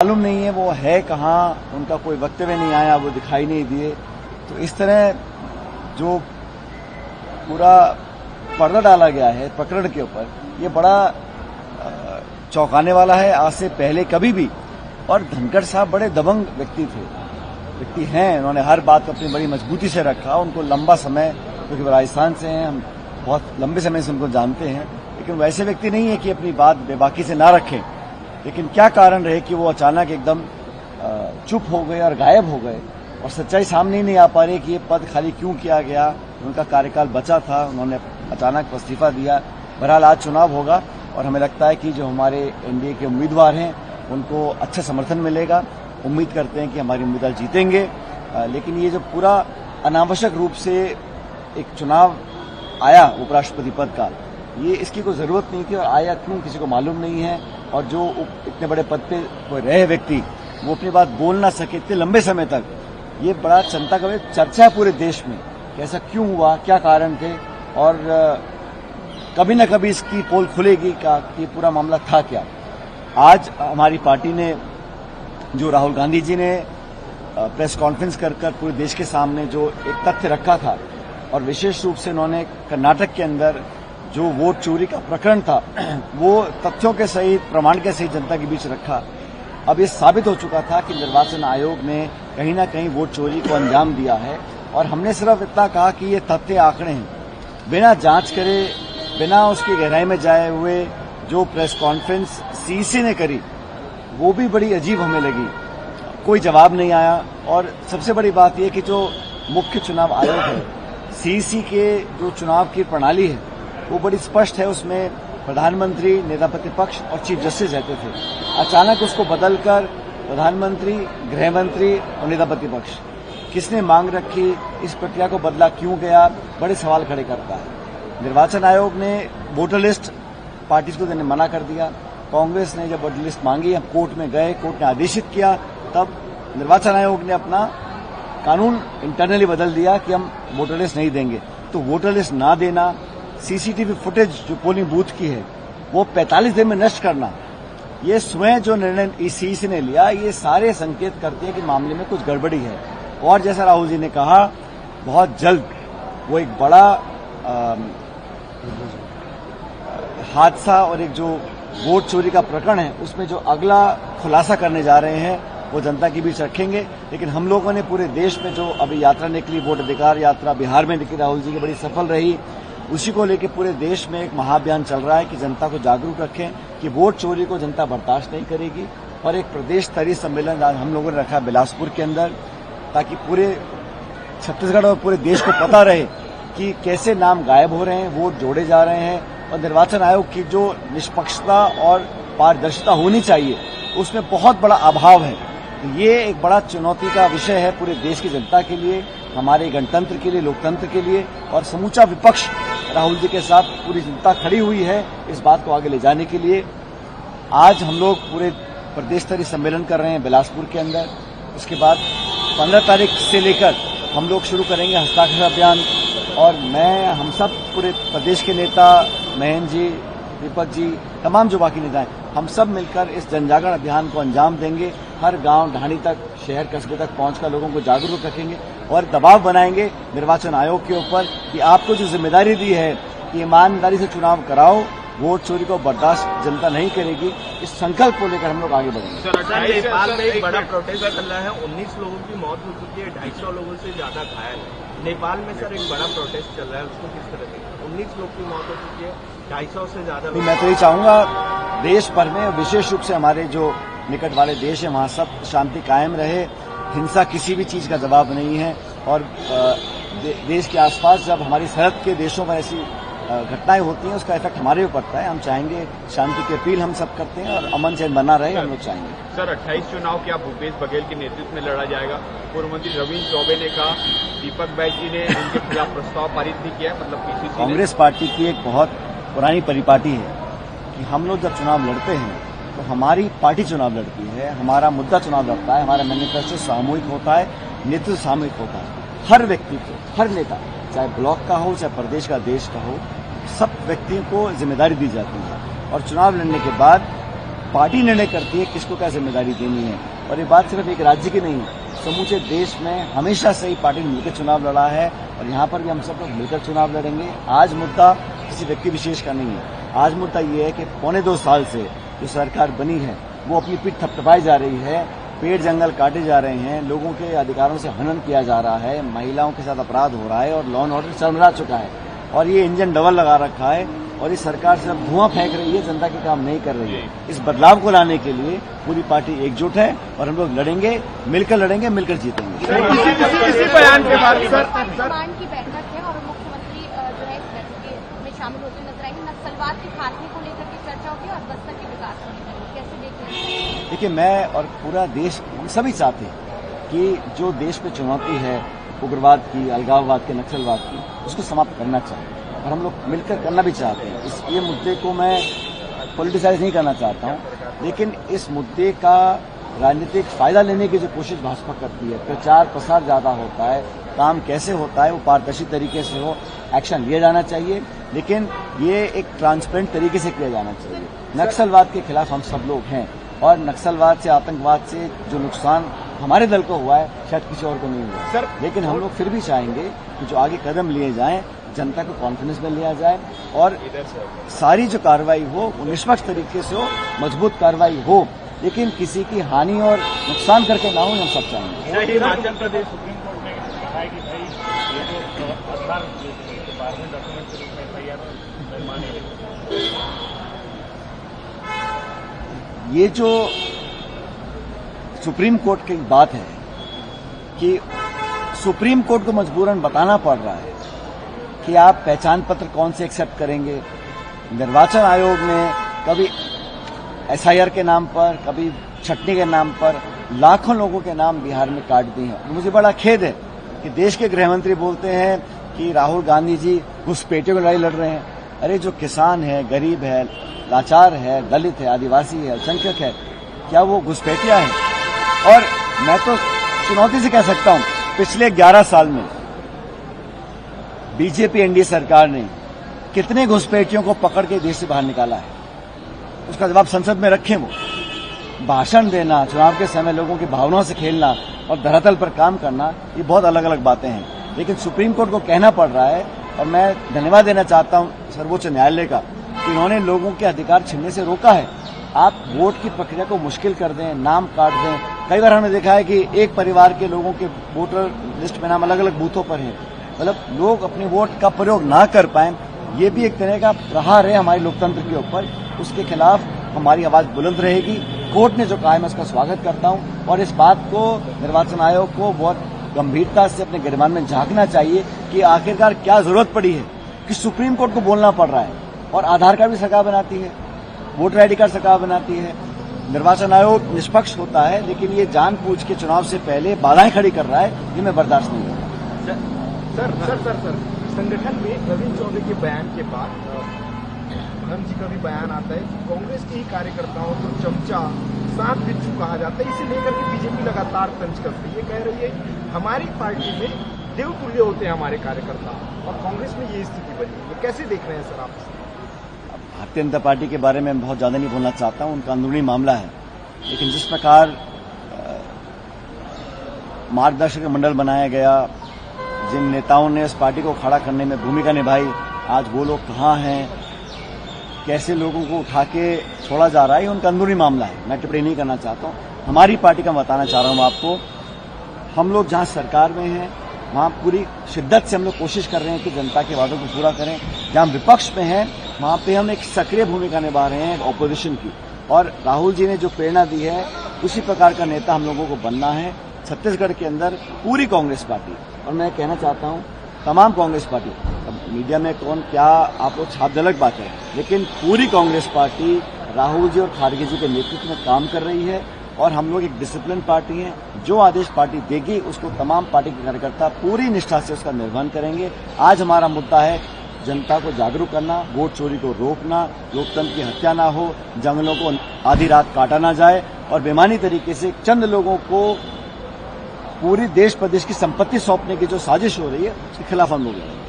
मालूम नहीं है वो है कहाँ, उनका कोई वक्तव्य नहीं आया, वो दिखाई नहीं दिए। तो इस तरह जो पूरा पर्दा डाला गया है प्रकरण के ऊपर, ये बड़ा चौंकाने वाला है। आज से पहले कभी भी, और धनखड़ साहब बड़े दबंग व्यक्ति हैं, उन्होंने हर बात को अपनी बड़ी मजबूती से रखा। उनको लंबा समय, क्योंकि वो राजस्थान से हैं, हम बहुत लंबे समय से उनको जानते हैं, लेकिन वैसे व्यक्ति नहीं है कि अपनी बात बेबाकी से ना रखें। लेकिन क्या कारण रहे कि वो अचानक एकदम चुप हो गए और गायब हो गए, और सच्चाई सामने ही नहीं आ पा रही कि ये पद खाली क्यों किया गया। उनका कार्यकाल बचा था, उन्होंने अचानक इस्तीफा दिया। बहरहाल आज चुनाव होगा और हमें लगता है कि जो हमारे एनडीए के उम्मीदवार हैं उनको अच्छा समर्थन मिलेगा। उम्मीद करते हैं कि हमारे उम्मीदवार जीतेंगे। लेकिन ये जो पूरा अनावश्यक रूप से एक चुनाव आया उपराष्ट्रपति पद का, ये इसकी कोई जरूरत नहीं थी, और आया क्यों किसी को मालूम नहीं है। और जो इतने बड़े पद पे कोई रहे व्यक्ति, वो अपनी बात बोल ना सके इतने लंबे समय तक, ये बड़ा चिंता का चर्चा है पूरे देश में कि ऐसा क्यों हुआ, क्या कारण थे। और कभी न कभी इसकी पोल खुलेगी कि पूरा मामला था क्या। आज हमारी पार्टी ने, जो राहुल गांधी जी ने प्रेस कॉन्फ्रेंस कर पूरे देश के सामने जो एक तथ्य रखा था, और विशेष रूप से उन्होंने कर्नाटक के अंदर जो वोट चोरी का प्रकरण था, वो तथ्यों के सहित, प्रमाण के सहित जनता के बीच रखा। अब ये साबित हो चुका था कि निर्वाचन आयोग ने कहीं ना कहीं वोट चोरी को अंजाम दिया है। और हमने सिर्फ इतना कहा कि ये तथ्य आंकड़े हैं, बिना जांच करे, बिना उसकी गहराई में जाए हुए जो प्रेस कॉन्फ्रेंस सीसी ने करी, वो भी बड़ी अजीब हमें लगी। कोई जवाब नहीं आया। और सबसे बड़ी बात यह कि जो मुख्य चुनाव आयोग है, सीसी के जो चुनाव की प्रणाली है, वो बड़ी स्पष्ट है। उसमें प्रधानमंत्री, नेता प्रतिपक्ष और चीफ जस्टिस रहते थे। अचानक उसको बदलकर प्रधानमंत्री, गृह मंत्री और नेता प्रतिपक्ष, किसने मांग रखी, इस प्रक्रिया को बदला क्यों गया, बड़े सवाल खड़े करता है। निर्वाचन आयोग ने वोटर लिस्ट पार्टी को देने मना कर दिया। कांग्रेस ने जब वोटर लिस्ट मांगी, हम कोर्ट में गए, कोर्ट ने आदेशित किया, तब निर्वाचन आयोग ने अपना कानून इंटरनली बदल दिया कि हम वोटर लिस्ट नहीं देंगे। तो वोटर लिस्ट ना देना, सीसीटीवी फुटेज जो पोलिंग बूथ की है वो 45 दिन में नष्ट करना, ये स्वयं जो निर्णय सीसी ने लिया, ये सारे संकेत करते हैं कि मामले में कुछ गड़बड़ी है। और जैसा राहुल जी ने कहा, बहुत जल्द वो एक बड़ा हादसा और एक जो वोट चोरी का प्रकरण है, उसमें जो अगला खुलासा करने जा रहे हैं, वो जनता के बीच रखेंगे। लेकिन हम लोगों ने पूरे देश में जो अभी यात्रा निकली, वोट अधिकार यात्रा बिहार में निकली, राहुल जी की बड़ी सफल रही, उसी को लेकर पूरे देश में एक महाअभियान चल रहा है कि जनता को जागरूक रखें कि वोट चोरी को जनता बर्दाश्त नहीं करेगी। और एक प्रदेश स्तरीय सम्मेलन आज हम लोगों ने रखा बिलासपुर के अंदर, ताकि पूरे छत्तीसगढ़ और पूरे देश को पता रहे कि कैसे नाम गायब हो रहे हैं, वोट जोड़े जा रहे हैं, और निर्वाचन आयोग की जो निष्पक्षता और पारदर्शिता होनी चाहिए, उसमें बहुत बड़ा अभाव है। तो ये एक बड़ा चुनौती का विषय है पूरे देश की जनता के लिए, हमारे गणतंत्र के लिए, लोकतंत्र के लिए। और समूचा विपक्ष राहुल जी के साथ पूरी जनता खड़ी हुई है इस बात को आगे ले जाने के लिए। आज हम लोग पूरे प्रदेश स्तरीय सम्मेलन कर रहे हैं बिलासपुर के अंदर। उसके बाद 15 तारीख से लेकर हम लोग शुरू करेंगे हस्ताक्षर अभियान। और मैं, हम सब पूरे प्रदेश के नेता, महेंद्र जी, दीपक जी, तमाम जो बाकी नेता हैं, हम सब मिलकर इस जनजागरण अभियान को अंजाम देंगे। हर गांव, ढाणी तक, शहर, कस्बे तक पहुंचकर लोगों को जागरूक रखेंगे और दबाव बनाएंगे निर्वाचन आयोग के ऊपर कि आपको जो जिम्मेदारी दी है कि ईमानदारी से चुनाव कराओ, वोट चोरी को बर्दाश्त जनता नहीं करेगी। इस संकल्प को लेकर हम लोग आगे बढ़ेंगे। सर, नेपाल में एक बड़ा प्रोटेस्ट चल रहा है, 19 लोगों की मौत हो चुकी है, 250 लोगों से ज्यादा घायल है। नेपाल में सर एक बड़ा प्रोटेस्ट चल रहा है, उसको किस तरह से, 19 लोग की मौत हो चुकी है, 250 से ज्यादा। मैं तो ये चाहूंगा देश भर में, विशेष रूप से हमारे जो निकट वाले देश है, वहां सब शांति कायम रहे। हिंसा किसी भी चीज का जवाब नहीं है। और देश के आसपास जब हमारी सरहद के देशों में ऐसी घटनाएं होती हैं, उसका इफेक्ट हमारे ऊपर पड़ता है। हम चाहेंगे, शांति की अपील हम सब करते हैं, और अमन चैन बना रहे, हम लोग चाहेंगे। सर, 28 चुनाव क्या भूपेश बघेल के नेतृत्व में लड़ा जाएगा? पूर्व मंत्री रविन्द्र चौबे ने कहा, दीपक बैज जी ने उनके खिलाफ प्रस्ताव पारित नहीं किया, मतलब पीसीसी। कांग्रेस पार्टी की एक बहुत पुरानी परिपाटी है कि हम लोग जब चुनाव लड़ते हैं तो हमारी पार्टी चुनाव लड़ती है, हमारा मुद्दा चुनाव लड़ता है, हमारा मैनिफेस्टो सामूहिक होता है, नेतृत्व सामूहिक होता है। हर व्यक्ति को, हर नेता, चाहे ब्लॉक का हो, चाहे प्रदेश का, देश का हो, सब व्यक्तियों को जिम्मेदारी दी जाती है। और चुनाव लड़ने के बाद पार्टी निर्णय करती है किसको क्या जिम्मेदारी देनी है। और ये बात सिर्फ एक राज्य की नहीं है, समूचे देश में हमेशा से ही पार्टी ने मिलकर चुनाव लड़ा है और यहाँ पर भी हम सब लोग मिलकर चुनाव लड़ेंगे। आज मुद्दा किसी व्यक्ति विशेष का नहीं है, आज मुद्दा ये है कि 2.25 साल से जो सरकार बनी है वो अपनी पीठ थपथपाई जा रही है, पेड़ जंगल काटे जा रहे हैं, लोगों के अधिकारों से हनन किया जा रहा है, महिलाओं के साथ अपराध हो रहा है और लॉ एंड ऑर्डर चरमरा चुका है और ये इंजन डबल लगा रखा है और इस सरकार सिर्फ धुआं फेंक रही है, जनता के काम नहीं कर रही है। इस बदलाव को लाने के लिए पूरी पार्टी एकजुट है और हम लोग लड़ेंगे, मिलकर जीतेंगे। इसी बयान के बाद सर की बैठक है और मुख्यमंत्री जो है इस बैठक में शामिल होते नजर आएंगे। नक्सलवाद के खात्मे को लेकर के चर्चा होगी और बस्तर के विकास को लेकर कैसे देख रहे हैं? देखिए, मैं और पूरा देश सभी चाहते हैं कि जो देश पे चुनौती है उग्रवाद की, अलगाववाद की, नक्सलवाद की, उसको समाप्त करना चाहिए और हम लोग मिलकर करना भी चाहते हैं। ये मुद्दे को मैं पॉलिटिसाइज नहीं करना चाहता हूं, लेकिन इस मुद्दे का राजनीतिक फायदा लेने की जो कोशिश भाजपा करती है, प्रचार प्रसार ज्यादा होता है, काम कैसे होता है वो पारदर्शी तरीके से हो, एक्शन लिया जाना चाहिए, लेकिन ये एक ट्रांसपेरेंट तरीके से किया जाना चाहिए। नक्सलवाद के खिलाफ हम सब लोग हैं और नक्सलवाद से, आतंकवाद से जो नुकसान हमारे दल को हुआ है शायद किसी और को नहीं हुआ सर, लेकिन हम लोग फिर भी चाहेंगे कि जो आगे कदम लिए जाएं, जनता को कॉन्फिडेंस में लिया जाए और सारी जो कार्रवाई हो वो निष्पक्ष तरीके से हो, मजबूत कार्रवाई हो, लेकिन किसी की हानि और नुकसान करके ना हो, हम सब चाहेंगे। हिमाचल प्रदेश सुप्रीम कोर्ट ने कहा है कि भाई ये जो आधार पार्लियामेंट डॉक्यूमेंट के रूप में FIR मानेंगे। ये जो सुप्रीम कोर्ट की बात है कि सुप्रीम कोर्ट को मजबूरन बताना पड़ रहा है कि आप पहचान पत्र कौन से एक्सेप्ट करेंगे। निर्वाचन आयोग ने कभी SIR के नाम पर, कभी छटनी के नाम पर लाखों लोगों के नाम बिहार में काट दिए हैं। मुझे बड़ा खेद है कि देश के गृह मंत्री बोलते हैं कि राहुल गांधी जी घुसपैठियों की लड़ाई लड़ रहे हैं। अरे जो किसान है, गरीब है, लाचार है, दलित है, आदिवासी है, अल्पसंख्यक है, क्या वो घुसपैठिया है? और मैं तो चुनौती से कह सकता हूं, पिछले 11 साल में बीजेपी एनडीए सरकार ने कितने घुसपैठियों को पकड़ के देश से बाहर निकाला है, उसका जवाब संसद में रखें। वो भाषण देना, चुनाव के समय लोगों की भावनाओं से खेलना और धरातल पर काम करना, ये बहुत अलग अलग बातें हैं। लेकिन सुप्रीम कोर्ट को कहना पड़ रहा है और मैं धन्यवाद देना चाहता हूं सर्वोच्च न्यायालय का कि उन्होंने लोगों के अधिकार छीनने से रोका है। आप वोट की प्रक्रिया को मुश्किल कर दें, नाम काट दें। कई बार हमने देखा है कि एक परिवार के लोगों के वोटर लिस्ट में नाम अलग अलग बूथों पर है, मतलब लोग अपने वोट का प्रयोग ना कर पाए। ये भी एक तरह का प्रहार है हमारे लोकतंत्र के ऊपर, उसके खिलाफ हमारी आवाज बुलंद रहेगी। कोर्ट ने जो कहा है मैं उसका स्वागत करता हूं और इस बात को निर्वाचन आयोग को बहुत गंभीरता से अपने गिरबान में झांकना चाहिए कि आखिरकार क्या जरूरत पड़ी है कि सुप्रीम कोर्ट को बोलना पड़ रहा है। और आधार कार्ड भी सरकार बनाती है, वोटर ID कार्ड सरकार बनाती है, निर्वाचन आयोग निष्पक्ष होता है, लेकिन ये जानबूझ के चुनाव से पहले बाधाएं खड़ी कर रहा है, ये मैं बर्दाश्त नहीं करूंगा। सर, संगठन में रविंद्र चौधरी के बयान के बाद धर्म जी का भी बयान आता है कि कांग्रेस के ही कार्यकर्ताओं को चमचा, सांप बिच्छू कहा जाता है। इसे लेकर के बीजेपी लगातार तंज करती है, कह रही है हमारी पार्टी में देवतुल्य होते हैं हमारे कार्यकर्ता और कांग्रेस में ये स्थिति बनी है। कैसे देख रहे हैं सर आप? भारतीय जनता पार्टी के बारे में बहुत ज्यादा नहीं बोलना चाहता हूं, उनका अंदरूनी मामला है, लेकिन जिस प्रकार मार्गदर्शक मंडल बनाया गया, जिन नेताओं ने इस पार्टी को खड़ा करने में भूमिका निभाई, आज वो लोग कहां हैं, कैसे लोगों को उठा के छोड़ा जा रहा है, उनका अंदरूनी मामला है, मैं टिप्पणी नहीं करना चाहता हूं। हमारी पार्टी का बताना चाह रहा हूं आपको, हम लोग जहां सरकार में हैं वहां पूरी शिद्दत से हम लोग कोशिश कर रहे हैं कि जनता के वादों को पूरा करें। जहां विपक्ष में हैं वहां पे हम एक सक्रिय भूमिका निभा रहे हैं ऑपोजिशन की, और राहुल जी ने जो प्रेरणा दी है उसी प्रकार का नेता हम लोगों को बनना है। छत्तीसगढ़ के अंदर पूरी कांग्रेस पार्टी, और मैं कहना चाहता हूं तमाम कांग्रेस पार्टी, अब मीडिया में कौन क्या आप लोग छाप अलग बात है, लेकिन पूरी कांग्रेस पार्टी राहुल जी और खारगे जी के नेतृत्व में काम कर रही है और हम लोग एक डिसिप्लिन पार्टी हैं। जो आदेश पार्टी देगी उसको तमाम पार्टी के कार्यकर्ता पूरी निष्ठा से उसका निर्वहन करेंगे। आज हमारा मुद्दा है जनता को जागरूक करना, वोट चोरी को रोकना, लोकतंत्र की हत्या ना हो, जंगलों को आधी रात काटा ना जाए और बेईमानी तरीके से चंद लोगों को पूरी देश प्रदेश की संपत्ति सौंपने की जो साजिश हो रही है उसके खिलाफ हम लोग लड़ेंगे।